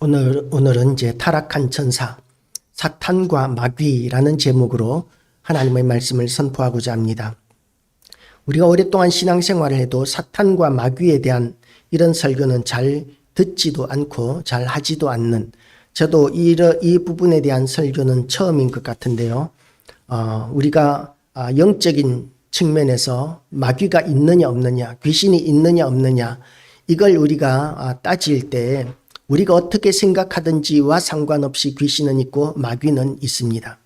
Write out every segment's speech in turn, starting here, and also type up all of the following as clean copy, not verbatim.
오늘은 이제 타락한 천사, 사탄과 마귀라는 제목으로 하나님의 말씀을 선포하고자 합니다. 우리가 오랫동안 신앙생활을 해도 사탄과 마귀에 대한 이런 설교는 잘 듣지도 않고 잘 하지도 않는, 저도 이 부분에 대한 설교는 처음인 것 같은데요. 우리가 영적인 측면에서 마귀가 있느냐 없느냐, 귀신이 있느냐 없느냐, 이걸 우리가 따질 때 우리가 어떻게 생각하든지와 상관없이 귀신은 있고 마귀는 있습니다.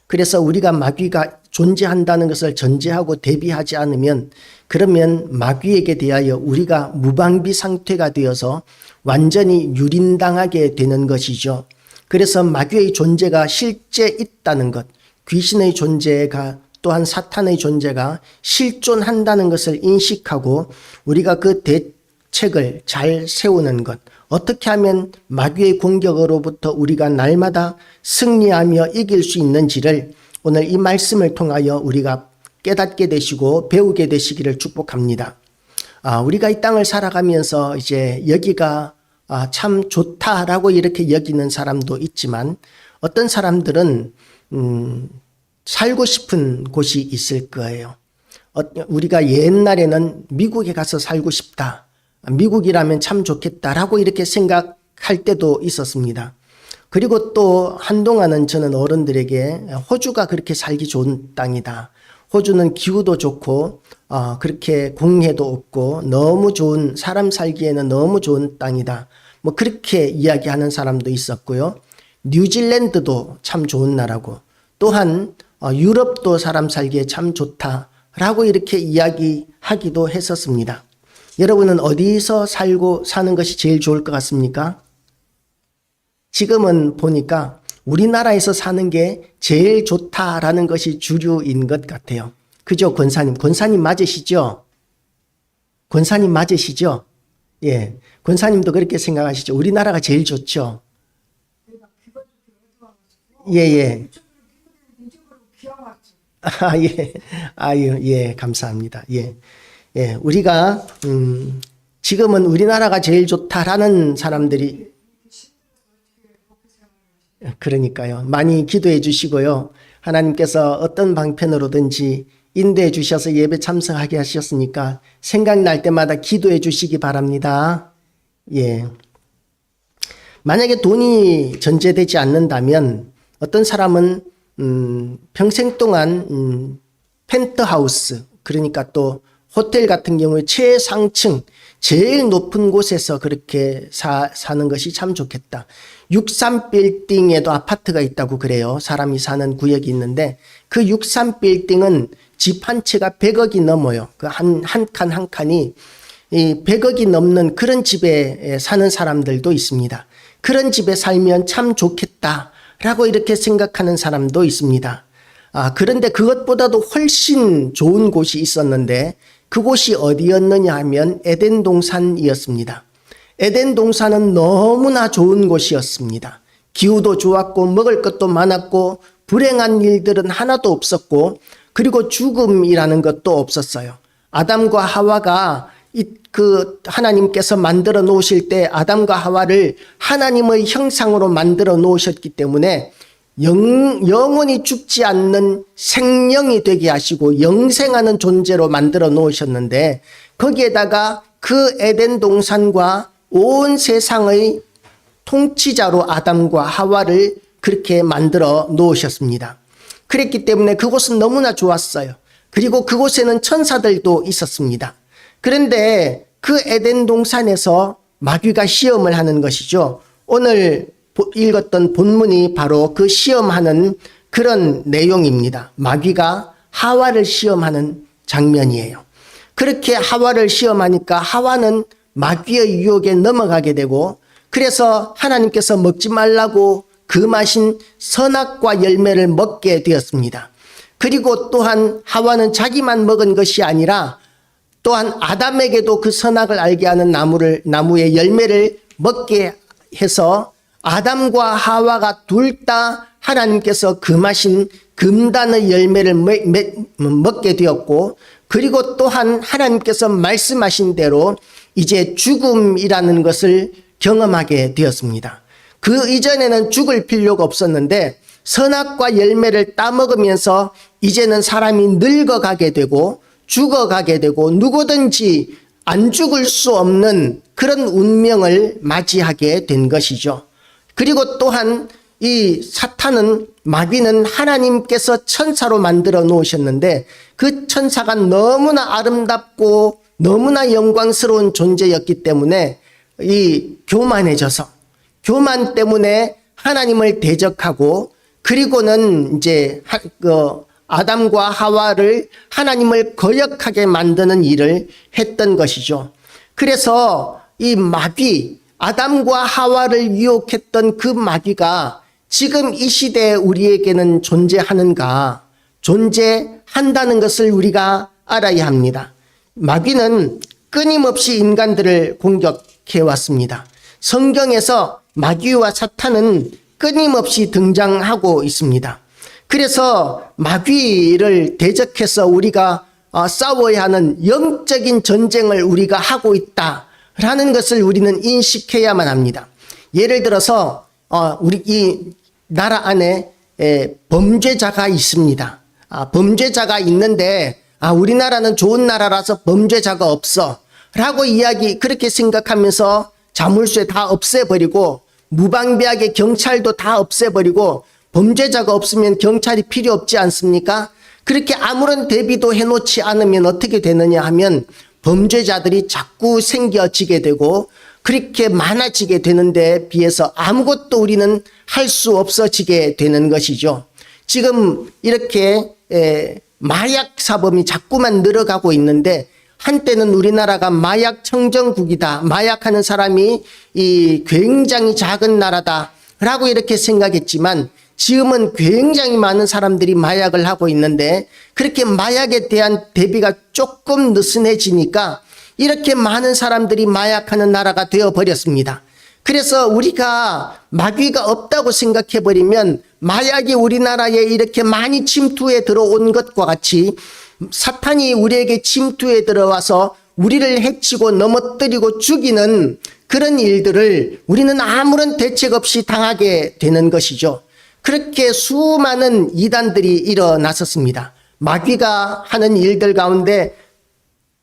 그래서 우리가 마귀가 존재한다는 것을 전제하고 대비하지 않으면, 그러면 마귀에게 대하여 우리가 무방비 상태가 되어서 완전히 유린당하게 되는 것이죠. 그래서 마귀의 존재가 실제 있다는 것, 귀신의 존재가 또한 사탄의 존재가 실존한다는 것을 인식하고 우리가 그 대책을 잘 세우는 것, 어떻게 하면 마귀의 공격으로부터 우리가 날마다 승리하며 이길 수 있는지를 오늘 이 말씀을 통하여 우리가 깨닫게 되시고 배우게 되시기를 축복합니다. 우리가 이 땅을 살아가면서 이제 여기가 참 좋다라고 이렇게 여기는 사람도 있지만, 어떤 사람들은 살고 싶은 곳이 있을 거예요. 우리가 옛날에는 미국에 가서 살고 싶다, 미국이라면 참 좋겠다라고 이렇게 생각할 때도 있었습니다. 그리고 또 한동안은 저는 어른들에게 호주가 그렇게 살기 좋은 땅이다, 호주는 기후도 좋고 그렇게 공해도 없고 너무 좋은, 사람 살기에는 너무 좋은 땅이다, 뭐 그렇게 이야기하는 사람도 있었고요. 뉴질랜드도 참 좋은 나라고, 또한 유럽도 사람 살기에 참 좋다라고 이렇게 이야기하기도 했었습니다. 여러분은 어디서 살고 사는 것이 제일 좋을 것 같습니까? 지금은 보니까 우리나라에서 사는 게 제일 좋다라는 것이 주류인 것 같아요. 그죠, 권사님? 권사님 맞으시죠? 권사님 맞으시죠? 예. 권사님도 그렇게 생각하시죠? 우리나라가 제일 좋죠? 예, 예. 예. 아유, 예. 감사합니다. 예. 예. 우리가, 지금은 우리나라가 제일 좋다라는 사람들이, 그러니까요. 많이 기도해 주시고요. 하나님께서 어떤 방편으로든지 인도해 주셔서 예배 참석하게 하셨으니까 생각날 때마다 기도해 주시기 바랍니다. 예. 만약에 돈이 전제되지 않는다면 어떤 사람은 평생 동안 펜트하우스, 그러니까 또 호텔 같은 경우에 최상층, 제일 높은 곳에서 그렇게 사는 것이 참 좋겠다. 63빌딩에도 아파트가 있다고 그래요. 사람이 사는 구역이 있는데 그 63빌딩은 집 한 채가 100억이 넘어요. 그 한 칸 한 칸이 100억이 넘는 그런 집에 사는 사람들도 있습니다. 그런 집에 살면 참 좋겠다라고 이렇게 생각하는 사람도 있습니다. 그런데 그것보다도 훨씬 좋은 곳이 있었는데 그곳이 어디였느냐 하면 에덴 동산이었습니다. 에덴 동산은 너무나 좋은 곳이었습니다. 기후도 좋았고 먹을 것도 많았고 불행한 일들은 하나도 없었고, 그리고 죽음이라는 것도 없었어요. 아담과 하와가 하나님께서 만들어 놓으실 때 아담과 하와를 하나님의 형상으로 만들어 놓으셨기 때문에 영원히 죽지 않는 생명이 되게 하시고 영생하는 존재로 만들어 놓으셨는데, 거기에다가 그 에덴 동산과 온 세상의 통치자로 아담과 하와를 그렇게 만들어 놓으셨습니다. 그랬기 때문에 그곳은 너무나 좋았어요. 그리고 그곳에는 천사들도 있었습니다. 그런데 그 에덴 동산에서 마귀가 시험을 하는 것이죠. 오늘 읽었던 본문이 바로 그 시험하는 그런 내용입니다. 마귀가 하와를 시험하는 장면이에요. 그렇게 하와를 시험하니까 하와는 마귀의 유혹에 넘어가게 되고, 그래서 하나님께서 먹지 말라고 금하신 선악과 열매를 먹게 되었습니다. 그리고 또한 하와는 자기만 먹은 것이 아니라 또한 아담에게도 그 선악을 알게 하는 나무의 열매를 먹게 해서 아담과 하와가 둘 다 하나님께서 금하신 금단의 열매를 먹게 되었고, 그리고 또한 하나님께서 말씀하신 대로 이제 죽음이라는 것을 경험하게 되었습니다. 그 이전에는 죽을 필요가 없었는데 선악과 열매를 따먹으면서 이제는 사람이 늙어가게 되고 죽어가게 되고 누구든지 안 죽을 수 없는 그런 운명을 맞이하게 된 것이죠. 그리고 또한 이 사탄은, 마귀는 하나님께서 천사로 만들어 놓으셨는데 그 천사가 너무나 아름답고 너무나 영광스러운 존재였기 때문에 이 교만해져서, 교만 때문에 하나님을 대적하고, 그리고는 이제 아담과 하와를 하나님을 거역하게 만드는 일을 했던 것이죠. 그래서 이 마귀, 아담과 하와를 유혹했던 그 마귀가 지금 이 시대에 우리에게는 존재하는가, 존재한다는 것을 우리가 알아야 합니다. 마귀는 끊임없이 인간들을 공격해 왔습니다. 성경에서 마귀와 사탄은 끊임없이 등장하고 있습니다. 그래서 마귀를 대적해서 우리가 싸워야 하는 영적인 전쟁을 우리가 하고 있다라는 것을 우리는 인식해야만 합니다. 예를 들어서 우리 이 나라 안에 범죄자가 있습니다. 범죄자가 있는데 우리나라는 좋은 나라라서 범죄자가 없어 라고 그렇게 생각하면서 자물쇠 다 없애버리고 무방비하게 경찰도 다 없애버리고 범죄자가 없으면 경찰이 필요 없지 않습니까? 그렇게 아무런 대비도 해놓지 않으면 어떻게 되느냐 하면 범죄자들이 자꾸 생겨지게 되고 그렇게 많아지게 되는데 비해서 아무것도 우리는 할 수 없어지게 되는 것이죠. 지금 이렇게 마약 사범이 자꾸만 늘어가고 있는데 한때는 우리나라가 마약 청정국이다, 마약하는 사람이 굉장히 작은 나라다라고 이렇게 생각했지만 지금은 굉장히 많은 사람들이 마약을 하고 있는데 그렇게 마약에 대한 대비가 조금 느슨해지니까 이렇게 많은 사람들이 마약하는 나라가 되어버렸습니다. 그래서 우리가 마귀가 없다고 생각해버리면 마약이 우리나라에 이렇게 많이 침투해 들어온 것과 같이 사탄이 우리에게 침투해 들어와서 우리를 해치고 넘어뜨리고 죽이는 그런 일들을 우리는 아무런 대책 없이 당하게 되는 것이죠. 그렇게 수많은 이단들이 일어났었습니다. 마귀가 하는 일들 가운데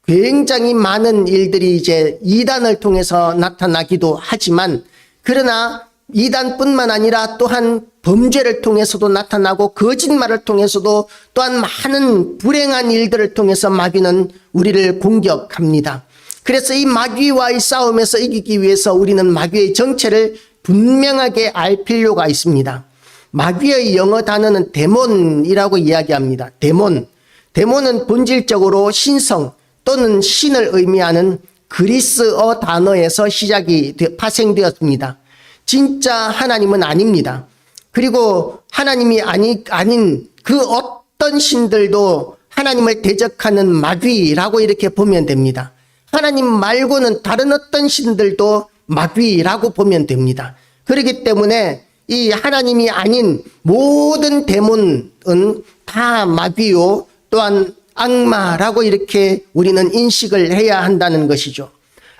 굉장히 많은 일들이 이제 이단을 통해서 나타나기도 하지만, 그러나 이단뿐만 아니라 또한 범죄를 통해서도 나타나고 거짓말을 통해서도 또한 많은 불행한 일들을 통해서 마귀는 우리를 공격합니다. 그래서 이 마귀와의 싸움에서 이기기 위해서 우리는 마귀의 정체를 분명하게 알 필요가 있습니다. 마귀의 영어 단어는 데몬이라고 이야기합니다. 데몬은 본질적으로 신성 또는 신을 의미하는 그리스어 단어에서 파생되었습니다. 진짜 하나님은 아닙니다. 그리고 하나님이 아닌 그 어떤 신들도 하나님을 대적하는 마귀라고 이렇게 보면 됩니다. 하나님 말고는 다른 어떤 신들도 마귀라고 보면 됩니다. 그렇기 때문에 이 하나님이 아닌 모든 데몬은 다 마귀요 또한 악마라고 이렇게 우리는 인식을 해야 한다는 것이죠.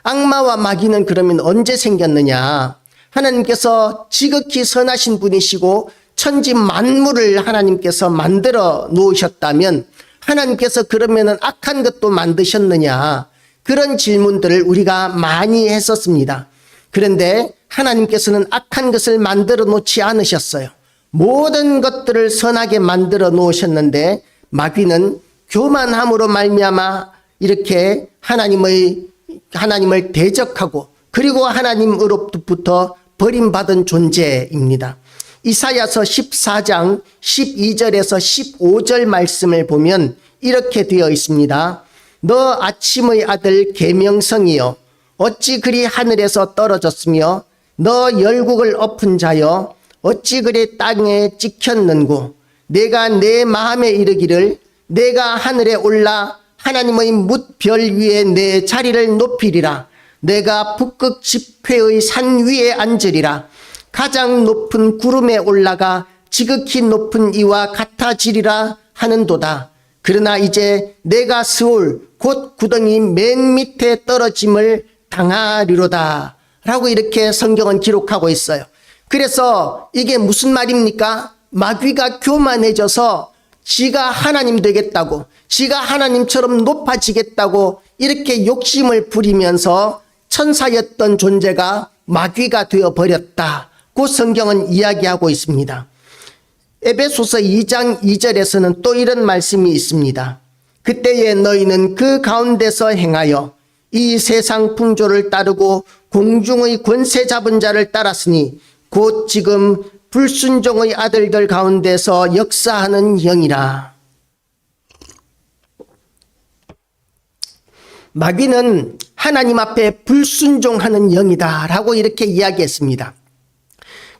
악마와 마귀는 그러면 언제 생겼느냐? 하나님께서 지극히 선하신 분이시고 천지 만물을 하나님께서 만들어 놓으셨다면 하나님께서 그러면은 악한 것도 만드셨느냐? 그런 질문들을 우리가 많이 했었습니다. 그런데 하나님께서는 악한 것을 만들어 놓지 않으셨어요. 모든 것들을 선하게 만들어 놓으셨는데 마귀는 교만함으로 말미암아 이렇게 하나님을 대적하고 그리고 하나님으로부터 버림받은 존재입니다. 이사야서 14장 12절에서 15절 말씀을 보면 이렇게 되어 있습니다. 너 아침의 아들 계명성이여 어찌 그리 하늘에서 떨어졌으며 너 열국을 엎은 자여 어찌 그리 땅에 찍혔는고 내가 내 마음에 이르기를 내가 하늘에 올라 하나님의 뭇별 위에 내 자리를 높이리라. 내가 북극 지폐의 산 위에 앉으리라. 가장 높은 구름에 올라가 지극히 높은 이와 같아지리라 하는도다. 그러나 이제 내가 스올 곧 구덩이 맨 밑에 떨어짐을 당하리로다 라고 이렇게 성경은 기록하고 있어요. 그래서 이게 무슨 말입니까? 마귀가 교만해져서 지가 하나님 되겠다고, 지가 하나님처럼 높아지겠다고 이렇게 욕심을 부리면서 천사였던 존재가 마귀가 되어버렸다고 성경은 이야기하고 있습니다. 에베소서 2장 2절에서는 또 이런 말씀이 있습니다. 그때에 너희는 그 가운데서 행하여 이 세상 풍조를 따르고 공중의 권세 잡은 자를 따랐으니 곧 지금 불순종의 아들들 가운데서 역사하는 영이라. 마귀는 하나님 앞에 불순종하는 영이다 라고 이렇게 이야기했습니다.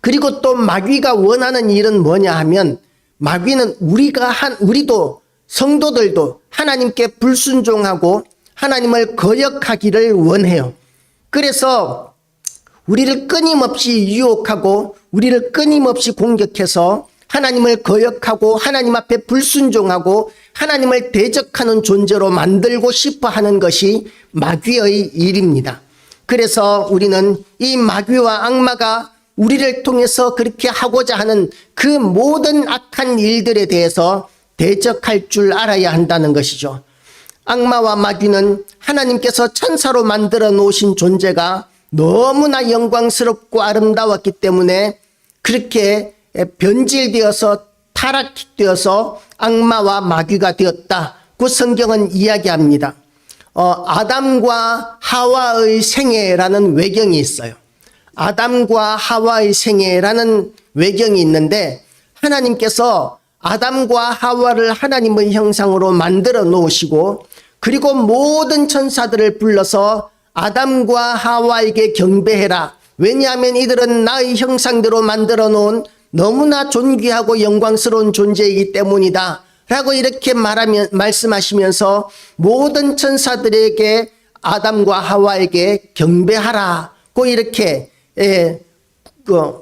그리고 또 마귀가 원하는 일은 뭐냐 하면, 마귀는 우리도 성도들도 하나님께 불순종하고 하나님을 거역하기를 원해요. 그래서 우리를 끊임없이 유혹하고 우리를 끊임없이 공격해서 하나님을 거역하고 하나님 앞에 불순종하고 하나님을 대적하는 존재로 만들고 싶어 하는 것이 마귀의 일입니다. 그래서 우리는 이 마귀와 악마가 우리를 통해서 그렇게 하고자 하는 그 모든 악한 일들에 대해서 대적할 줄 알아야 한다는 것이죠. 악마와 마귀는 하나님께서 천사로 만들어 놓으신 존재가 너무나 영광스럽고 아름다웠기 때문에 그렇게 변질되어서 타락되어서 악마와 마귀가 되었다고 성경은 이야기합니다. 아담과 하와의 생애라는 외경이 있어요. 아담과 하와의 생애라는 외경이 있는데, 하나님께서 아담과 하와를 하나님의 형상으로 만들어 놓으시고 그리고 모든 천사들을 불러서 아담과 하와에게 경배해라. 왜냐하면 이들은 나의 형상대로 만들어 놓은 너무나 존귀하고 영광스러운 존재이기 때문이다 라고 이렇게 말씀하시면서 모든 천사들에게 아담과 하와에게 경배하라고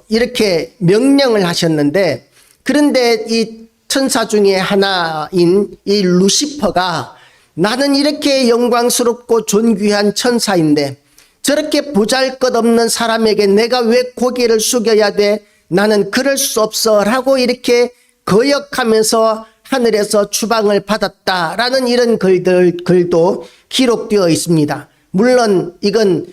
이렇게 명령을 하셨는데, 그런데 이 천사 중에 하나인 이 루시퍼가 나는 이렇게 영광스럽고 존귀한 천사인데 저렇게 보잘것없는 사람에게 내가 왜 고개를 숙여야 돼? 나는 그럴 수 없어 라고 이렇게 거역하면서 하늘에서 추방을 받았다라는 이런 글도 기록되어 있습니다. 물론 이건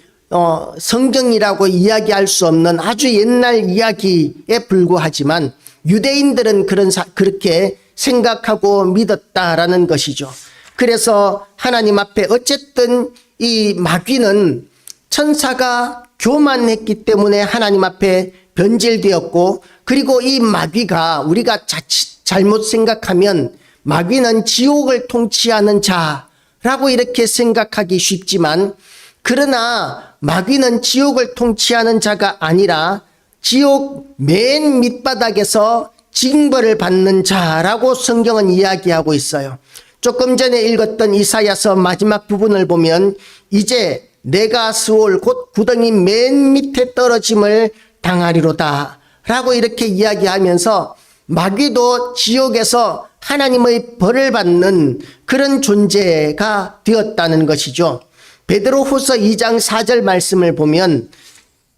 성경이라고 이야기할 수 없는 아주 옛날 이야기에 불과하지만 유대인들은 그렇게 생각하고 믿었다라는 것이죠. 그래서 하나님 앞에 어쨌든 이 마귀는 천사가 교만했기 때문에 하나님 앞에 변질되었고, 그리고 이 마귀가 우리가 자칫 잘못 생각하면 마귀는 지옥을 통치하는 자라고 이렇게 생각하기 쉽지만, 그러나 마귀는 지옥을 통치하는 자가 아니라 지옥 맨 밑바닥에서 징벌을 받는 자라고 성경은 이야기하고 있어요. 조금 전에 읽었던 이사야서 마지막 부분을 보면 이제 내가 스올 곧 구덩이 맨 밑에 떨어짐을 당하리로다 라고 이렇게 이야기하면서 마귀도 지옥에서 하나님의 벌을 받는 그런 존재가 되었다는 것이죠. 베드로후서 2장 4절 말씀을 보면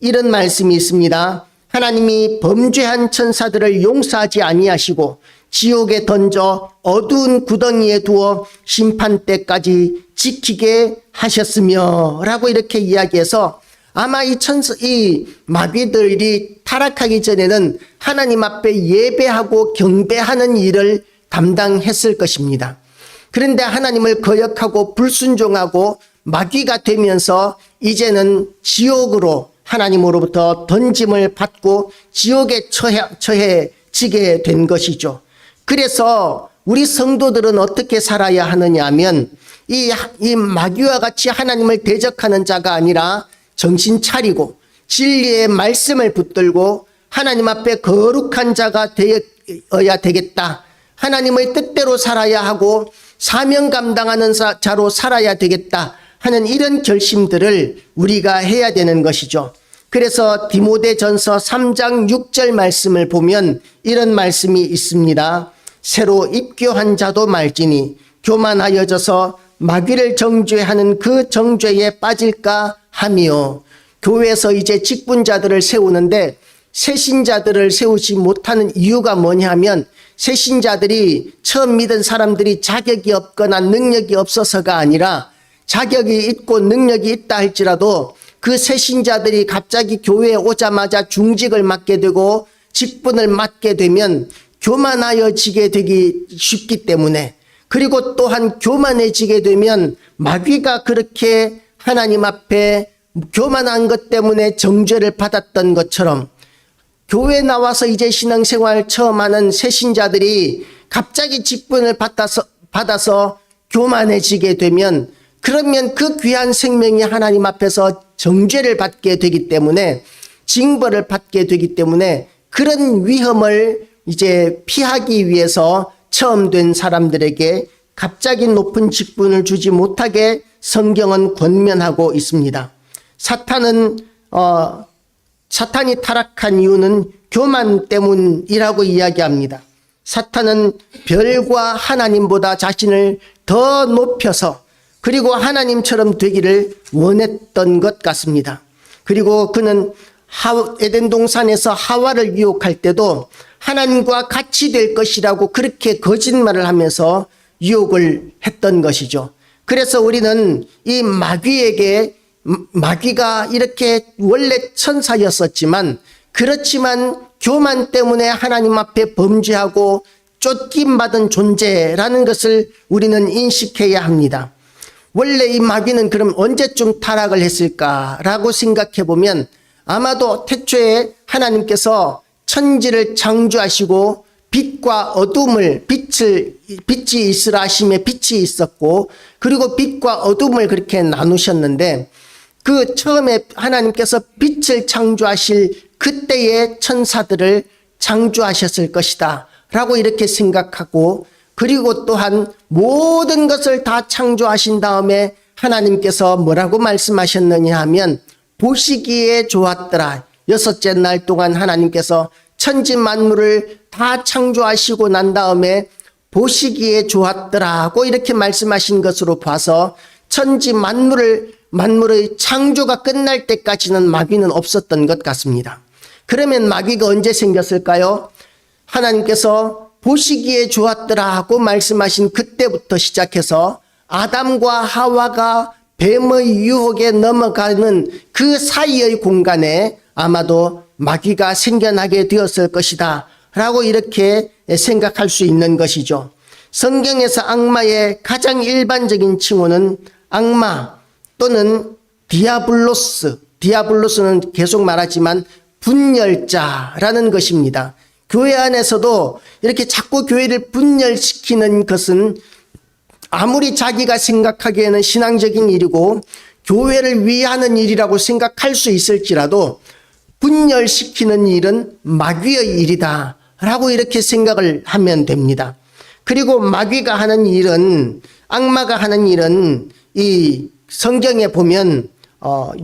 이런 말씀이 있습니다. 하나님이 범죄한 천사들을 용서하지 아니하시고 지옥에 던져 어두운 구덩이에 두어 심판 때까지 지키게 하셨으며 라고 이렇게 이야기해서 아마 이 마귀들이 타락하기 전에는 하나님 앞에 예배하고 경배하는 일을 담당했을 것입니다. 그런데 하나님을 거역하고 불순종하고 마귀가 되면서 이제는 지옥으로 하나님으로부터 던짐을 받고 지옥에 처해지게 된 것이죠. 그래서 우리 성도들은 어떻게 살아야 하느냐 하면 이 마귀와 같이 하나님을 대적하는 자가 아니라 정신 차리고 진리의 말씀을 붙들고 하나님 앞에 거룩한 자가 되어야 되겠다. 하나님의 뜻대로 살아야 하고 사명 감당하는 자로 살아야 되겠다 하는 이런 결심들을 우리가 해야 되는 것이죠. 그래서 디모데전서 3장 6절 말씀을 보면 이런 말씀이 있습니다. 새로 입교한 자도 말지니 교만하여져서 마귀를 정죄하는 그 정죄에 빠질까 하며, 교회에서 이제 직분자들을 세우는데 새신자들을 세우지 못하는 이유가 뭐냐면 새신자들이 처음 믿은 사람들이 자격이 없거나 능력이 없어서가 아니라 자격이 있고 능력이 있다 할지라도 그 새신자들이 갑자기 교회에 오자마자 중직을 맡게 되고 직분을 맡게 되면 교만하여지게 되기 쉽기 때문에, 그리고 또한 교만해지게 되면 마귀가 그렇게 하나님 앞에 교만한 것 때문에 정죄를 받았던 것처럼 교회 나와서 이제 신앙생활 처음 하는 새신자들이 갑자기 직분을 받아서 교만해지게 되면, 그러면 그 귀한 생명이 하나님 앞에서 정죄를 받게 되기 때문에, 징벌을 받게 되기 때문에 그런 위험을 이제 피하기 위해서 처음 된 사람들에게 갑자기 높은 직분을 주지 못하게 성경은 권면하고 있습니다. 사탄이 타락한 이유는 교만 때문이라고 이야기합니다. 사탄은 별과 하나님보다 자신을 더 높여서 그리고 하나님처럼 되기를 원했던 것 같습니다. 그리고 그는 에덴 동산에서 하와를 유혹할 때도 하나님과 같이 될 것이라고 그렇게 거짓말을 하면서 유혹을 했던 것이죠. 그래서 우리는 이 마귀가 이렇게 원래 천사였었지만, 그렇지만 교만 때문에 하나님 앞에 범죄하고 쫓김받은 존재라는 것을 우리는 인식해야 합니다. 원래 이 마귀는 그럼 언제쯤 타락을 했을까라고 생각해 보면, 아마도 태초에 하나님께서 천지를 창조하시고 빛과 어둠을, 빛이 있으라 하심에 빛이 있었고, 그리고 빛과 어둠을 그렇게 나누셨는데, 그 처음에 하나님께서 빛을 창조하실 그때의 천사들을 창조하셨을 것이다 라고 이렇게 생각하고, 그리고 또한 모든 것을 다 창조하신 다음에 하나님께서 뭐라고 말씀하셨느냐 하면, 보시기에 좋았더라. 6째 날 동안 하나님께서 천지 만물을 다 창조하시고 난 다음에 보시기에 좋았더라고 이렇게 말씀하신 것으로 봐서, 천지 만물의 창조가 끝날 때까지는 마귀는 없었던 것 같습니다. 그러면 마귀가 언제 생겼을까요? 하나님께서 보시기에 좋았더라고 말씀하신 그때부터 시작해서 아담과 하와가 뱀의 유혹에 넘어가는 그 사이의 공간에 아마도 마귀가 생겨나게 되었을 것이다 라고 이렇게 생각할 수 있는 것이죠. 성경에서 악마의 가장 일반적인 칭호는 악마 또는 디아블로스는 계속 말하지만 분열자라는 것입니다. 교회 안에서도 이렇게 자꾸 교회를 분열시키는 것은 아무리 자기가 생각하기에는 신앙적인 일이고 교회를 위하는 일이라고 생각할 수 있을지라도 분열시키는 일은 마귀의 일이다 라고 이렇게 생각을 하면 됩니다. 그리고 마귀가 하는 일은, 악마가 하는 일은 이 성경에 보면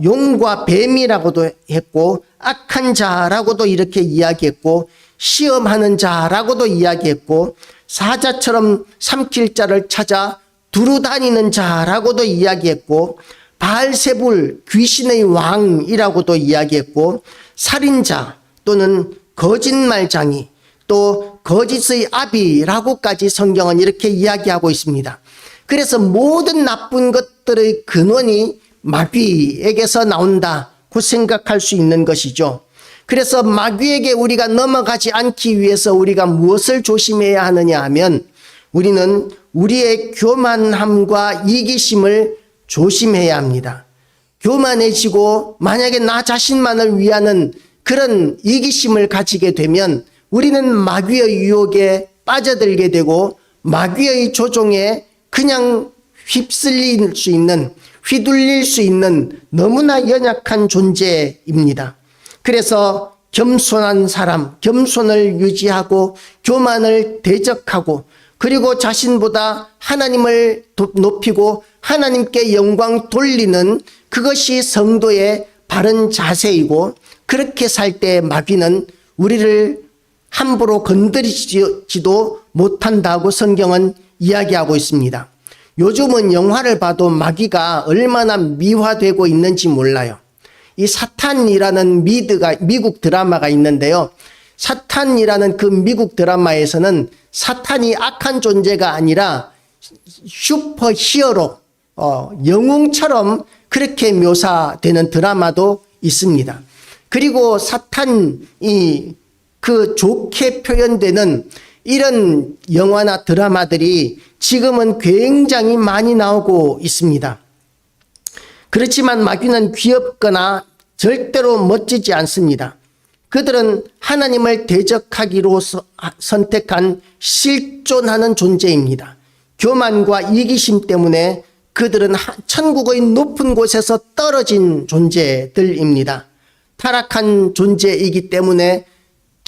용과 뱀이라고도 했고 악한 자라고도 이렇게 이야기했고 시험하는 자라고도 이야기했고 사자처럼 삼킬 자를 찾아 두루다니는 자라고도 이야기했고 바알세불 귀신의 왕이라고도 이야기했고 살인자 또는 거짓말장이 또 거짓의 아비라고까지 성경은 이렇게 이야기하고 있습니다. 그래서 모든 나쁜 것들의 근원이 마귀에게서 나온다고 생각할 수 있는 것이죠. 그래서 마귀에게 우리가 넘어가지 않기 위해서 우리가 무엇을 조심해야 하느냐 하면, 우리는 우리의 교만함과 이기심을 조심해야 합니다. 교만해지고 만약에 나 자신만을 위하는 그런 이기심을 가지게 되면 우리는 마귀의 유혹에 빠져들게 되고 마귀의 조종에 그냥 휘둘릴 수 있는 너무나 연약한 존재입니다. 그래서 겸손한 사람, 겸손을 유지하고 교만을 대적하고 그리고 자신보다 하나님을 높이고 하나님께 영광 돌리는 그것이 성도의 바른 자세이고, 그렇게 살 때 마귀는 우리를 함부로 건드리지도 못한다고 성경은 이야기하고 있습니다. 요즘은 영화를 봐도 마귀가 얼마나 미화되고 있는지 몰라요. 이 사탄이라는 미국 드라마가 있는데요. 사탄이라는 그 미국 드라마에서는 사탄이 악한 존재가 아니라 슈퍼 히어로, 영웅처럼 그렇게 묘사되는 드라마도 있습니다. 그리고 사탄이 그 좋게 표현되는 이런 영화나 드라마들이 지금은 굉장히 많이 나오고 있습니다. 그렇지만 마귀는 귀엽거나 절대로 멋지지 않습니다. 그들은 하나님을 대적하기로 선택한 실존하는 존재입니다. 교만과 이기심 때문에 그들은 천국의 높은 곳에서 떨어진 존재들입니다. 타락한 존재이기 때문에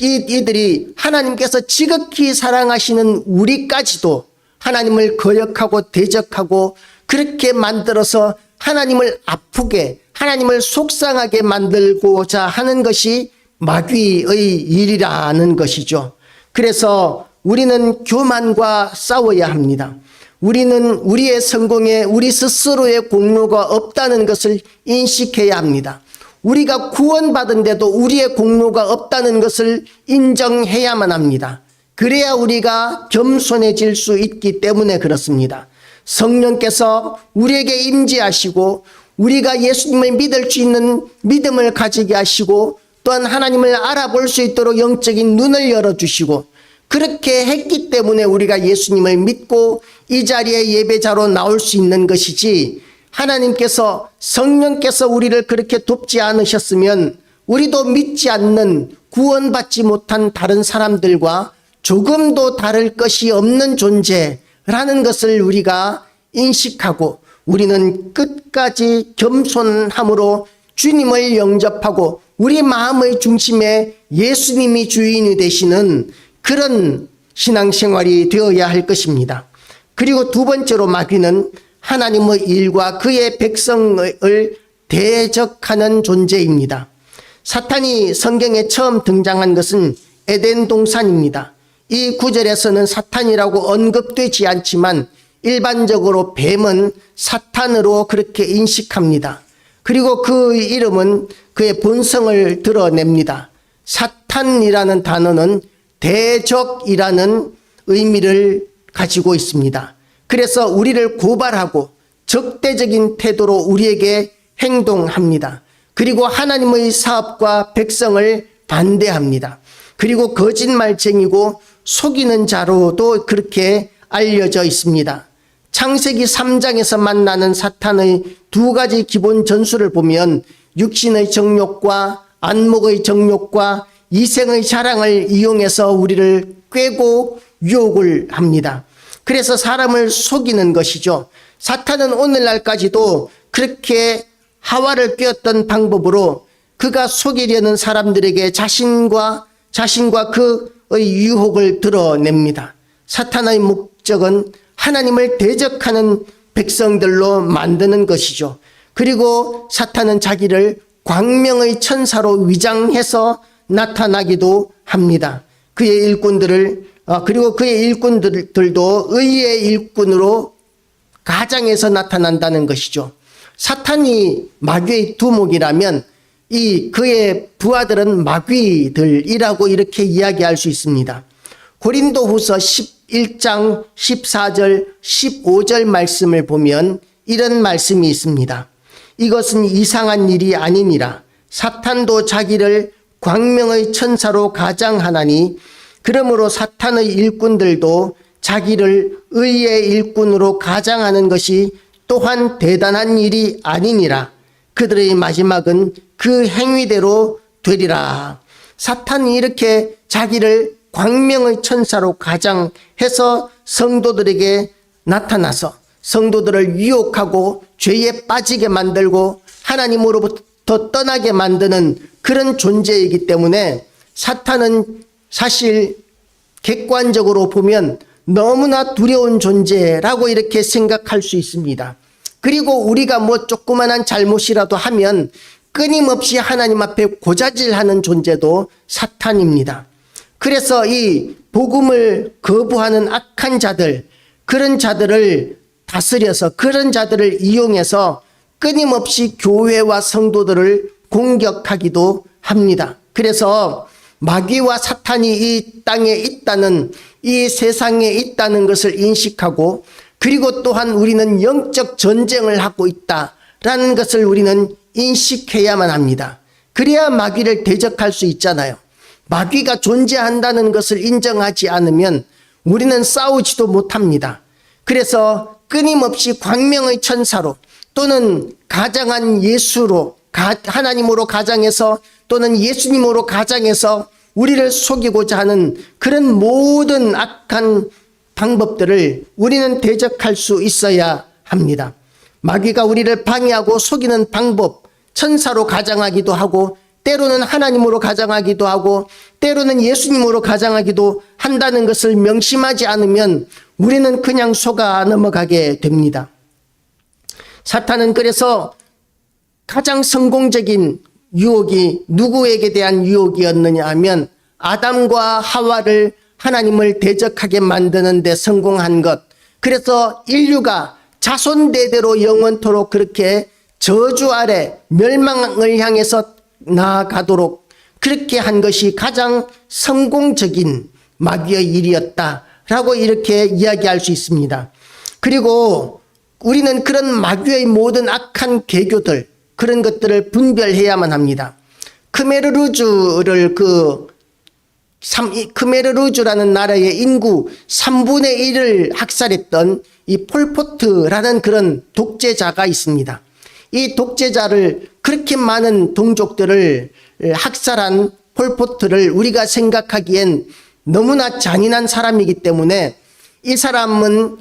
이들이 하나님께서 지극히 사랑하시는 우리까지도 하나님을 거역하고 대적하고 그렇게 만들어서 하나님을 아프게, 하나님을 속상하게 만들고자 하는 것이 마귀의 일이라는 것이죠. 그래서 우리는 교만과 싸워야 합니다. 우리는 우리의 성공에 우리 스스로의 공로가 없다는 것을 인식해야 합니다. 우리가 구원받은데도 우리의 공로가 없다는 것을 인정해야만 합니다. 그래야 우리가 겸손해질 수 있기 때문에 그렇습니다. 성령께서 우리에게 임재하시고 우리가 예수님을 믿을 수 있는 믿음을 가지게 하시고 또한 하나님을 알아볼 수 있도록 영적인 눈을 열어주시고 그렇게 했기 때문에 우리가 예수님을 믿고 이 자리에 예배자로 나올 수 있는 것이지, 하나님께서 성령께서 우리를 그렇게 돕지 않으셨으면 우리도 믿지 않는 구원받지 못한 다른 사람들과 조금도 다를 것이 없는 존재라는 것을 우리가 인식하고 우리는 끝까지 겸손함으로 주님을 영접하고 우리 마음의 중심에 예수님이 주인이 되시는 그런 신앙생활이 되어야 할 것입니다. 그리고 두 번째로 마귀는 하나님의 일과 그의 백성을 대적하는 존재입니다. 사탄이 성경에 처음 등장한 것은 에덴 동산입니다. 이 구절에서는 사탄이라고 언급되지 않지만 일반적으로 뱀은 사탄으로 그렇게 인식합니다. 그리고 그 이름은 그의 본성을 드러냅니다. 사탄이라는 단어는 대적이라는 의미를 가지고 있습니다. 그래서 우리를 고발하고 적대적인 태도로 우리에게 행동합니다. 그리고 하나님의 사업과 백성을 반대합니다. 그리고 거짓말쟁이고 속이는 자로도 그렇게 알려져 있습니다. 창세기 3장에서 만나는 사탄의 두 가지 기본 전술을 보면 육신의 정욕과 안목의 정욕과 이생의 자랑을 이용해서 우리를 꿰고 유혹을 합니다. 그래서 사람을 속이는 것이죠. 사탄은 오늘날까지도 그렇게 하와를 꿰었던 방법으로 그가 속이려는 사람들에게 자신과 그의 유혹을 드러냅니다. 사탄의 목적은 하나님을 대적하는 백성들로 만드는 것이죠. 그리고 사탄은 자기를 광명의 천사로 위장해서 나타나기도 합니다. 그의 일꾼들도 의의 일꾼으로 가장해서 나타난다는 것이죠. 사탄이 마귀의 두목이라면 그의 부하들은 마귀들이라고 이렇게 이야기할 수 있습니다. 고린도후서 11장 14절 15절 말씀을 보면 이런 말씀이 있습니다. 이것은 이상한 일이 아니니라. 사탄도 자기를 광명의 천사로 가장하나니 그러므로 사탄의 일꾼들도 자기를 의의 일꾼으로 가장하는 것이 또한 대단한 일이 아니니라. 그들의 마지막은 그 행위대로 되리라. 사탄이 이렇게 자기를 광명의 천사로 가장해서 성도들에게 나타나서 성도들을 유혹하고 죄에 빠지게 만들고 하나님으로부터 떠나게 만드는 그런 존재이기 때문에 사탄은 사실 객관적으로 보면 너무나 두려운 존재라고 이렇게 생각할 수 있습니다. 그리고 우리가 조그만한 잘못이라도 하면 끊임없이 하나님 앞에 고자질하는 존재도 사탄입니다. 그래서 이 복음을 거부하는 악한 자들, 그런 자들을 다스려서 그런 자들을 이용해서 끊임없이 교회와 성도들을 공격하기도 합니다. 그래서 마귀와 사탄이 이 땅에 있다는, 이 세상에 있다는 것을 인식하고, 그리고 또한 우리는 영적 전쟁을 하고 있다라는 것을 우리는 인식해야만 합니다. 그래야 마귀를 대적할 수 있잖아요. 마귀가 존재한다는 것을 인정하지 않으면 우리는 싸우지도 못합니다. 그래서 끊임없이 광명의 천사로 또는 가장한 예수로, 하나님으로 가장해서 또는 예수님으로 가장해서 우리를 속이고자 하는 그런 모든 악한 방법들을 우리는 대적할 수 있어야 합니다. 마귀가 우리를 방해하고 속이는 방법, 천사로 가장하기도 하고, 때로는 하나님으로 가장하기도 하고, 때로는 예수님으로 가장하기도 한다는 것을 명심하지 않으면 우리는 그냥 속아 넘어가게 됩니다. 사탄은 그래서 가장 성공적인 유혹이 누구에게 대한 유혹이었느냐 하면 아담과 하와를, 하나님을 대적하게 만드는 데 성공한 것. 그래서 인류가 자손대대로 영원토록 그렇게 저주 아래 멸망을 향해서 나아가도록 그렇게 한 것이 가장 성공적인 마귀의 일이었다라고 이렇게 이야기할 수 있습니다. 그리고 우리는 그런 마귀의 모든 악한 계교들, 그런 것들을 분별해야만 합니다. 크메르루즈라는 나라의 인구 3분의 1을 학살했던 이 폴포트라는 그런 독재자가 있습니다. 이 독재자를, 그렇게 많은 동족들을 학살한 폴포트를 우리가 생각하기엔 너무나 잔인한 사람이기 때문에 이 사람은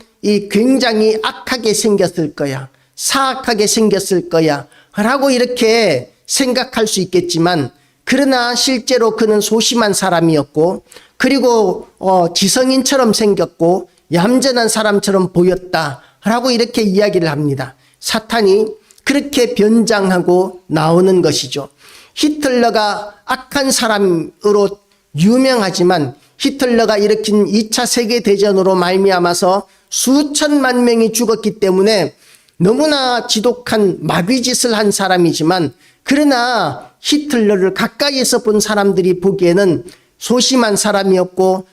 굉장히 악하게 생겼을 거야, 사악하게 생겼을 거야 라고 이렇게 생각할 수 있겠지만, 그러나 실제로 그는 소심한 사람이었고, 그리고 지성인처럼 생겼고 얌전한 사람처럼 보였다라고 이렇게 이야기를 합니다. 사탄이 그렇게 변장하고 나오는 것이죠. 히틀러가 악한 사람으로 유명하지만 히틀러가 일으킨 2차 세계대전으로 말미암아서 수천만 명이 죽었기 때문에 너무나 지독한 마귀짓을 한 사람이지만, 그러나 히틀러를 가까이에서 본 사람들이 보기에는 소심한 사람이었고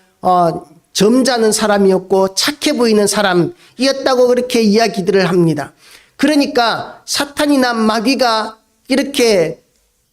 점잖은 사람이었고 착해 보이는 사람이었다고 그렇게 이야기들을 합니다. 그러니까 사탄이나 마귀가 이렇게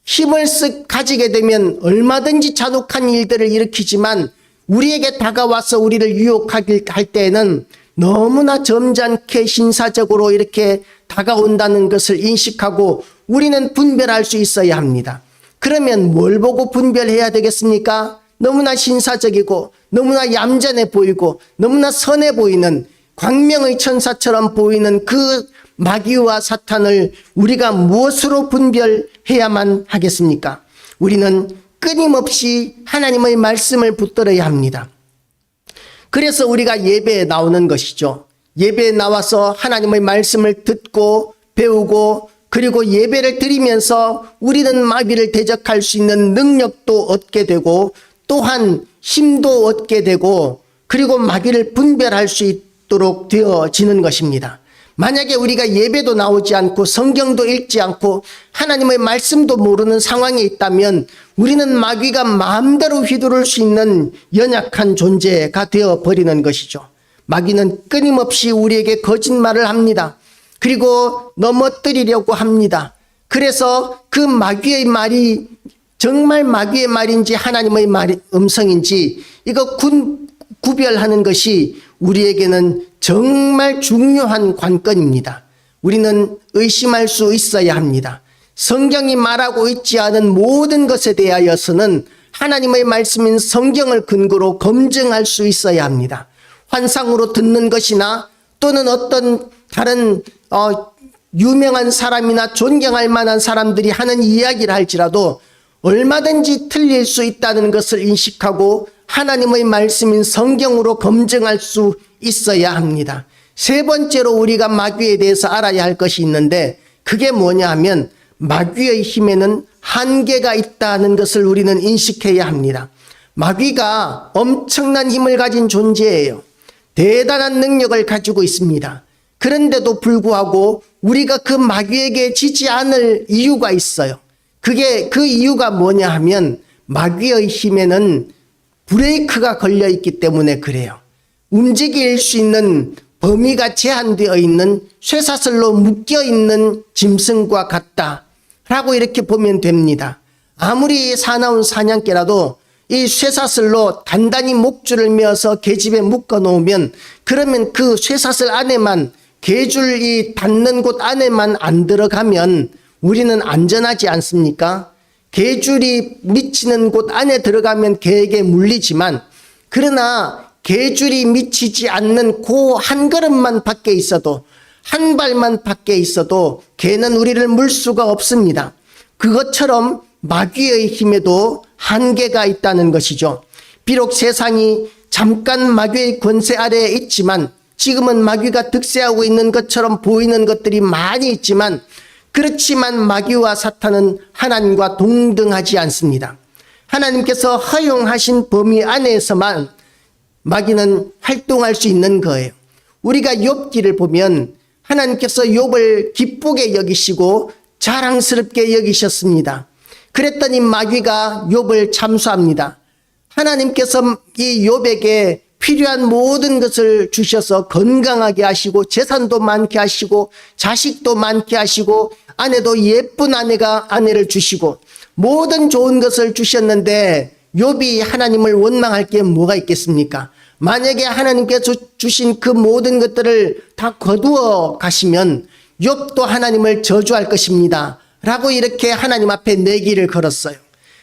힘을 쓱 가지게 되면 얼마든지 잔혹한 일들을 일으키지만, 우리에게 다가와서 우리를 유혹할 때에는 너무나 점잖게 신사적으로 이렇게 다가온다는 것을 인식하고 우리는 분별할 수 있어야 합니다. 그러면 뭘 보고 분별해야 되겠습니까? 너무나 신사적이고 너무나 얌전해 보이고 너무나 선해 보이는 광명의 천사처럼 보이는 그 마귀와 사탄을 우리가 무엇으로 분별해야만 하겠습니까? 우리는 끊임없이 하나님의 말씀을 붙들어야 합니다. 그래서 우리가 예배에 나오는 것이죠. 예배에 나와서 하나님의 말씀을 듣고 배우고, 그리고 예배를 드리면서 우리는 마귀를 대적할 수 있는 능력도 얻게 되고, 또한 힘도 얻게 되고, 그리고 마귀를 분별할 수 있도록 되어지는 것입니다. 만약에 우리가 예배도 나오지 않고 성경도 읽지 않고 하나님의 말씀도 모르는 상황에 있다면 우리는 마귀가 마음대로 휘두를 수 있는 연약한 존재가 되어버리는 것이죠. 마귀는 끊임없이 우리에게 거짓말을 합니다. 그리고 넘어뜨리려고 합니다. 그래서 그 마귀의 말이 정말 마귀의 말인지 하나님의 음성인지 이거 구별하는 것이 우리에게는 정말 중요한 관건입니다. 우리는 의심할 수 있어야 합니다. 성경이 말하고 있지 않은 모든 것에 대하여서는 하나님의 말씀인 성경을 근거로 검증할 수 있어야 합니다. 환상으로 듣는 것이나 또는 어떤 다른 유명한 사람이나 존경할 만한 사람들이 하는 이야기를 할지라도 얼마든지 틀릴 수 있다는 것을 인식하고 하나님의 말씀인 성경으로 검증할 수 있어야 합니다. 세 번째로 우리가 마귀에 대해서 알아야 할 것이 있는데, 그게 뭐냐 하면 마귀의 힘에는 한계가 있다는 것을 우리는 인식해야 합니다. 마귀가 엄청난 힘을 가진 존재예요. 대단한 능력을 가지고 있습니다. 그런데도 불구하고 우리가 그 마귀에게 지지 않을 이유가 있어요. 그 이유가 뭐냐 하면 마귀의 힘에는 브레이크가 걸려 있기 때문에 그래요. 움직일 수 있는 범위가 제한되어 있는 쇠사슬로 묶여 있는 짐승과 같다라고 이렇게 보면 됩니다. 아무리 사나운 사냥개라도 이 쇠사슬로 단단히 목줄을 메어서 계집에 묶어 놓으면 그러면 그 쇠사슬 안에만 계줄이 닿는 곳 안에만 안 들어가면 우리는 안전하지 않습니까? 계줄이 미치는 곳 안에 들어가면 개에게 물리지만 그러나 계줄이 미치지 않는 그 한 걸음만 밖에 있어도 한 발만 밖에 있어도 개는 우리를 물 수가 없습니다. 그것처럼 마귀의 힘에도 한계가 있다는 것이죠. 비록 세상이 잠깐 마귀의 권세 아래에 있지만 지금은 마귀가 득세하고 있는 것처럼 보이는 것들이 많이 있지만 그렇지만 마귀와 사탄은 하나님과 동등하지 않습니다. 하나님께서 허용하신 범위 안에서만 마귀는 활동할 수 있는 거예요. 우리가 욥기를 보면 하나님께서 욥을 기쁘게 여기시고 자랑스럽게 여기셨습니다. 그랬더니 마귀가 욥을 참수합니다. 하나님께서 이 욥에게 필요한 모든 것을 주셔서 건강하게 하시고 재산도 많게 하시고 자식도 많게 하시고 아내도 예쁜 아내를 주시고 모든 좋은 것을 주셨는데 욥이 하나님을 원망할 게 뭐가 있겠습니까? 만약에 하나님께서 주신 그 모든 것들을 다 거두어 가시면 욥도 하나님을 저주할 것입니다 라고 이렇게 하나님 앞에 내기를 걸었어요.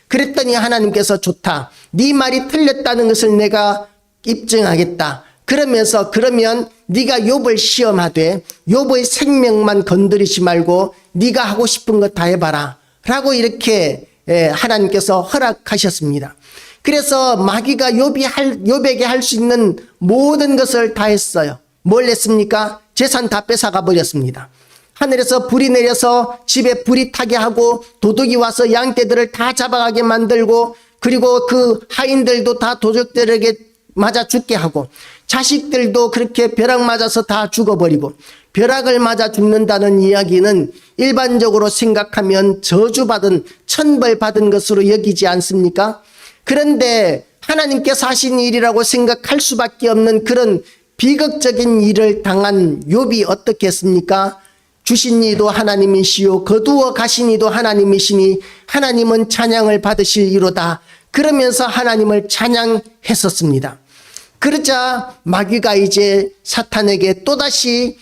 그랬더니 하나님께서 좋다. 네 말이 틀렸다는 것을 내가 입증하겠다. 그러면서 그러면 네가 욥을 시험하되 욥의 생명만 건드리지 말고 네가 하고 싶은 거 다 해봐라 라고 이렇게 하나님께서 허락하셨습니다. 그래서 마귀가 욥에게 할 수 있는 모든 것을 다 했어요. 뭘 했습니까? 재산 다 뺏어가 버렸습니다. 하늘에서 불이 내려서 집에 불이 타게 하고 도둑이 와서 양떼들을 다 잡아가게 만들고 그리고 그 하인들도 다 도적들에게 맞아 죽게 하고 자식들도 그렇게 벼락 맞아서 다 죽어버리고 벼락을 맞아 죽는다는 이야기는 일반적으로 생각하면 저주받은 천벌받은 것으로 여기지 않습니까? 그런데 하나님께서 하신 일이라고 생각할 수밖에 없는 그런 비극적인 일을 당한 욥이 어떻게 했습니까? 주신 이도 하나님이시요 거두어 가신 이도 하나님이시니 하나님은 찬양을 받으실 이로다. 그러면서 하나님을 찬양했었습니다. 그러자 마귀가 이제 사탄에게 또다시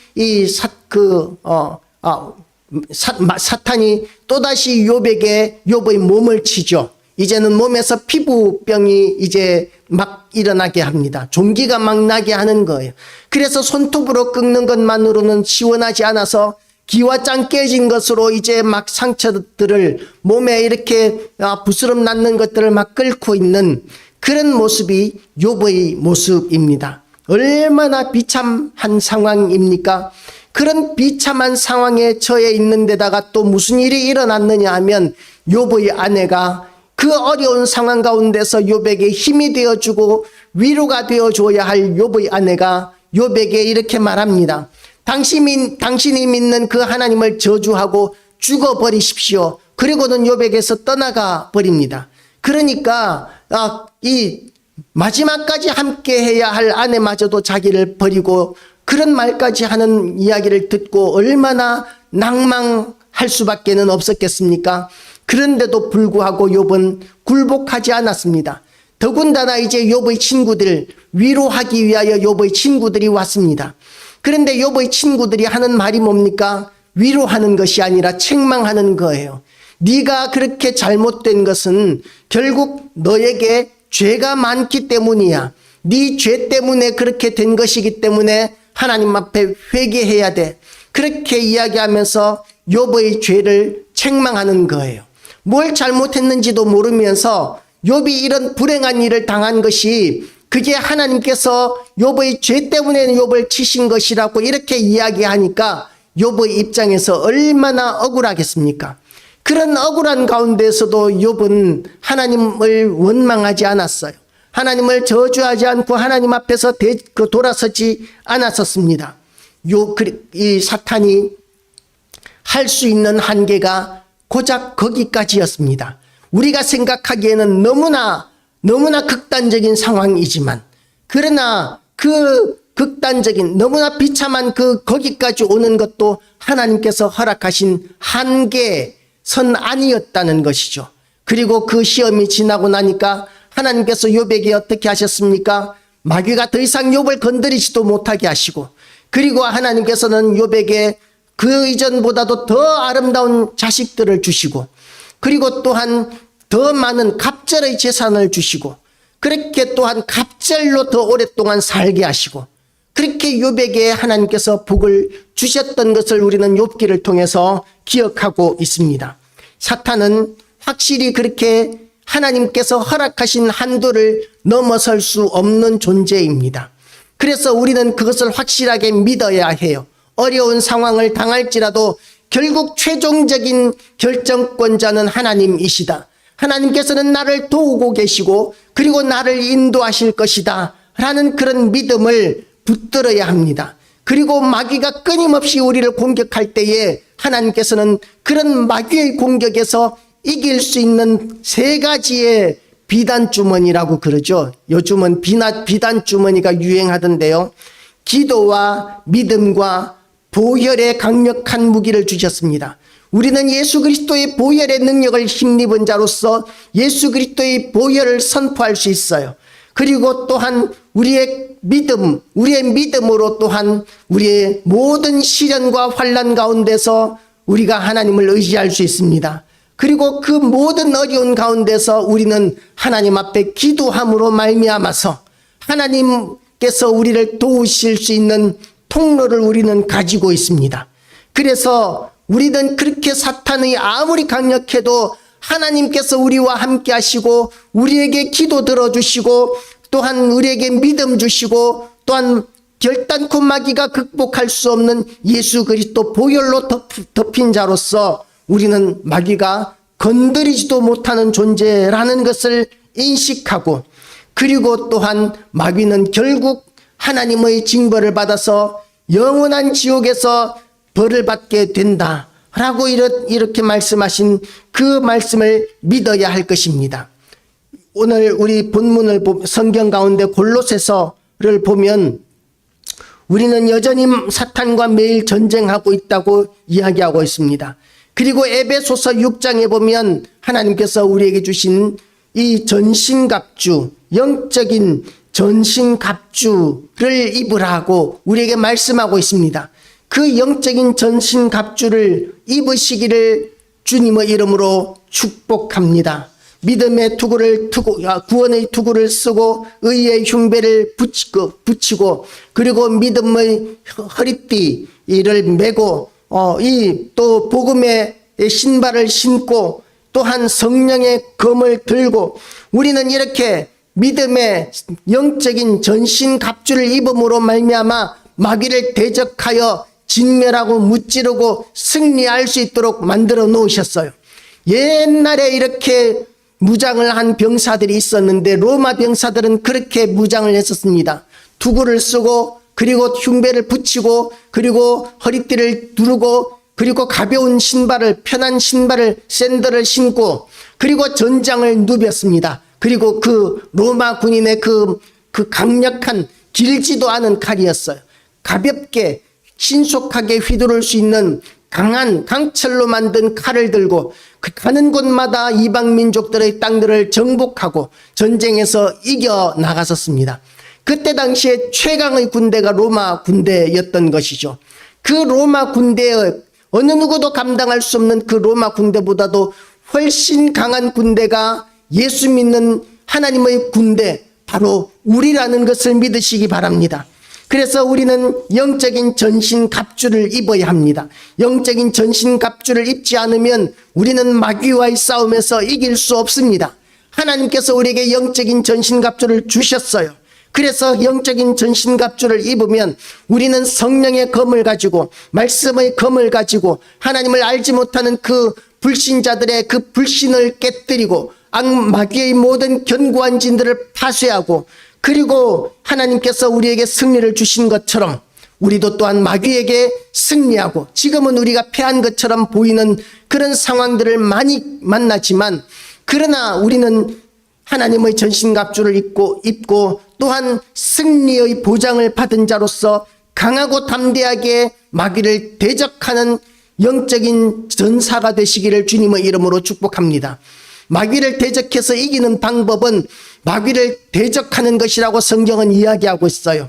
사탄이 또다시 욥의 몸을 치죠. 이제는 몸에서 피부병이 이제 막 일어나게 합니다. 종기가 막 나게 하는 거예요. 그래서 손톱으로 긁는 것만으로는 시원하지 않아서 기와 짱 깨진 것으로 이제 막 상처들을 몸에 이렇게 부스럼 났는 것들을 막 끓고 있는 그런 모습이 욥의 모습입니다. 얼마나 비참한 상황입니까? 그런 비참한 상황에 처해 있는 데다가 또 무슨 일이 일어났느냐 하면 욥의 아내가 그 어려운 상황 가운데서 욥에게 힘이 되어주고 위로가 되어줘야 할 욥의 아내가 욥에게 이렇게 말합니다. 당신이 믿는 그 하나님을 저주하고 죽어버리십시오. 그리고는 욥에게서 떠나가 버립니다. 그러니까 이 마지막까지 함께 해야 할 아내마저도 자기를 버리고 그런 말까지 하는 이야기를 듣고 얼마나 낭망할 수밖에는 없었겠습니까? 그런데도 불구하고 욥은 굴복하지 않았습니다. 더군다나 이제 욥의 친구들 위로하기 위하여 욥의 친구들이 왔습니다. 그런데 욥의 친구들이 하는 말이 뭡니까? 위로하는 것이 아니라 책망하는 거예요. 네가 그렇게 잘못된 것은 결국 너에게 죄가 많기 때문이야. 네 죄 때문에 그렇게 된 것이기 때문에 하나님 앞에 회개해야 돼. 그렇게 이야기하면서 욥의 죄를 책망하는 거예요. 뭘 잘못했는지도 모르면서 욥이 이런 불행한 일을 당한 것이 그게 하나님께서 욥의 죄 때문에 욥을 치신 것이라고 이렇게 이야기하니까 욥의 입장에서 얼마나 억울하겠습니까? 그런 억울한 가운데서도 욥은 하나님을 원망하지 않았어요. 하나님을 저주하지 않고 하나님 앞에서 돌아서지 않았었습니다. 이 사탄이 할 수 있는 한계가 고작 거기까지였습니다. 우리가 생각하기에는 너무나 극단적인 상황이지만, 그러나 그 극단적인 너무나 비참한 거기까지 오는 것도 하나님께서 허락하신 한계선 아니었다는 것이죠. 그리고 그 시험이 지나고 나니까 하나님께서 욥에게 어떻게 하셨습니까? 마귀가 더 이상 욥을 건드리지도 못하게 하시고, 그리고 하나님께서는 욥에게 그 이전보다도 더 아름다운 자식들을 주시고, 그리고 또한 더 많은 갑절의 재산을 주시고, 그렇게 또한 갑절로 더 오랫동안 살게 하시고, 그렇게 욥에게 하나님께서 복을 주셨던 것을 우리는 욥기를 통해서 기억하고 있습니다. 사탄은 확실히 그렇게 하나님께서 허락하신 한도를 넘어설 수 없는 존재입니다. 그래서 우리는 그것을 확실하게 믿어야 해요. 어려운 상황을 당할지라도 결국 최종적인 결정권자는 하나님이시다. 하나님께서는 나를 도우고 계시고 그리고 나를 인도하실 것이다 라는 그런 믿음을 붙들어야 합니다. 그리고 마귀가 끊임없이 우리를 공격할 때에 하나님께서는 그런 마귀의 공격에서 이길 수 있는 세 가지의 비단주머니라고 그러죠. 요즘은 비단주머니가 유행하던데요. 기도와 믿음과 보혈의 강력한 무기를 주셨습니다. 우리는 예수 그리스도의 보혈의 능력을 힘입은 자로서 예수 그리스도의 보혈을 선포할 수 있어요. 그리고 또한 우리의 믿음으로 또한 우리의 모든 시련과 환난 가운데서 우리가 하나님을 의지할 수 있습니다. 그리고 그 모든 어려운 가운데서 우리는 하나님 앞에 기도함으로 말미암아서 하나님께서 우리를 도우실 수 있는 통로를 우리는 가지고 있습니다. 그래서 우리는 그렇게 사탄이 아무리 강력해도 하나님께서 우리와 함께 하시고 우리에게 기도 들어주시고 또한 우리에게 믿음 주시고 또한 결단코 마귀가 극복할 수 없는 예수 그리스도 보혈로 덮인 자로서 우리는 마귀가 건드리지도 못하는 존재라는 것을 인식하고, 그리고 또한 마귀는 결국 하나님의 징벌을 받아서 영원한 지옥에서 벌을 받게 된다라고 이렇게 말씀하신 그 말씀을 믿어야 할 것입니다. 오늘 우리 본문을 성경 가운데 골로새서를 보면 우리는 여전히 사탄과 매일 전쟁하고 있다고 이야기하고 있습니다. 그리고 에베소서 6장에 보면 하나님께서 우리에게 주신 이 전신갑주, 영적인 전신갑주를 입으라고 우리에게 말씀하고 있습니다. 그 영적인 전신갑주를 입으시기를 주님의 이름으로 축복합니다. 믿음의 구원의 투구를 쓰고 의의 흉배를 붙이고 그리고 믿음의 허리띠를 메고 또 복음의 신발을 신고 또한 성령의 검을 들고 우리는 이렇게 믿음의 영적인 전신갑주를 입음으로 말미암아 마귀를 대적하여 진멸하고 무찌르고 승리할 수 있도록 만들어 놓으셨어요. 옛날에 이렇게 무장을 한 병사들이 있었는데 로마 병사들은 그렇게 무장을 했었습니다. 투구를 쓰고 그리고 흉배를 붙이고 그리고 허리띠를 두르고 그리고 가벼운 신발을 편한 신발을 샌들을 신고 그리고 전장을 누볐습니다. 그리고 그 로마 군인의 그 강력한 길지도 않은 칼이었어요. 가볍게 신속하게 휘두를 수 있는 강한 강철로 만든 칼을 들고 가는 곳마다 이방 민족들의 땅들을 정복하고 전쟁에서 이겨 나갔었습니다. 그때 당시에 최강의 군대가 로마 군대였던 것이죠. 그 로마 군대의 어느 누구도 감당할 수 없는 그 로마 군대보다도 훨씬 강한 군대가 예수 믿는 하나님의 군대, 바로 우리라는 것을 믿으시기 바랍니다. 그래서 우리는 영적인 전신갑주를 입어야 합니다. 영적인 전신갑주를 입지 않으면 우리는 마귀와의 싸움에서 이길 수 없습니다. 하나님께서 우리에게 영적인 전신갑주를 주셨어요. 그래서 영적인 전신갑주를 입으면 우리는 성령의 검을 가지고 말씀의 검을 가지고 하나님을 알지 못하는 그 불신자들의 그 불신을 깨뜨리고 악마귀의 모든 견고한 진들을 파쇄하고 그리고 하나님께서 우리에게 승리를 주신 것처럼 우리도 또한 마귀에게 승리하고, 지금은 우리가 패한 것처럼 보이는 그런 상황들을 많이 만나지만, 그러나 우리는 하나님의 전신갑주를 입고 또한 승리의 보장을 받은 자로서 강하고 담대하게 마귀를 대적하는 영적인 전사가 되시기를 주님의 이름으로 축복합니다. 마귀를 대적해서 이기는 방법은 마귀를 대적하는 것이라고 성경은 이야기하고 있어요.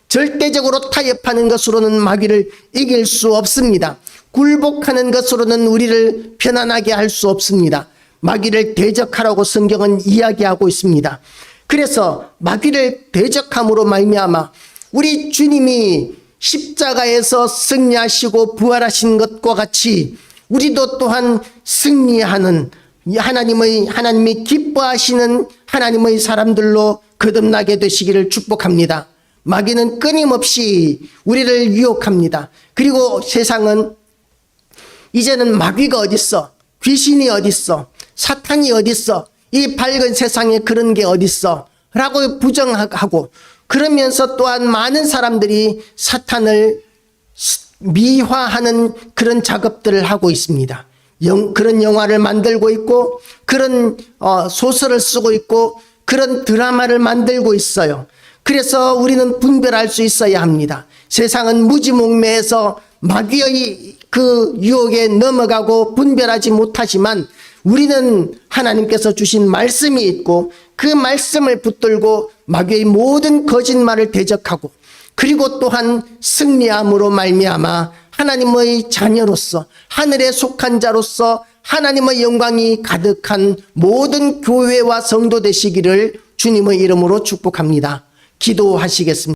절대적으로 타협하는 것으로는 마귀를 이길 수 없습니다. 굴복하는 것으로는 우리를 편안하게 할 수 없습니다. 마귀를 대적하라고 성경은 이야기하고 있습니다. 그래서 마귀를 대적함으로 말미암아 우리 주님이 십자가에서 승리하시고 부활하신 것과 같이 우리도 또한 승리하는 하나님이 기뻐하시는 하나님의 사람들로 거듭나게 되시기를 축복합니다. 마귀는 끊임없이 우리를 유혹합니다. 그리고 세상은 이제는 마귀가 어딨어? 귀신이 어딨어? 사탄이 어딨어? 이 밝은 세상에 그런 게 어딨어? 라고 부정하고, 그러면서 또한 많은 사람들이 사탄을 미화하는 그런 작업들을 하고 있습니다. 그런 영화를 만들고 있고, 그런 소설을 쓰고 있고, 그런 드라마를 만들고 있어요. 그래서 우리는 분별할 수 있어야 합니다. 세상은 무지몽매해서 마귀의 그 유혹에 넘어가고 분별하지 못하지만, 우리는 하나님께서 주신 말씀이 있고 그 말씀을 붙들고 마귀의 모든 거짓말을 대적하고, 그리고 또한 승리함으로 말미암아 하나님의 자녀로서, 하늘에 속한 자로서 하나님의 영광이 가득한 모든 교회와 성도 되시기를 주님의 이름으로 축복합니다. 기도하시겠습니다.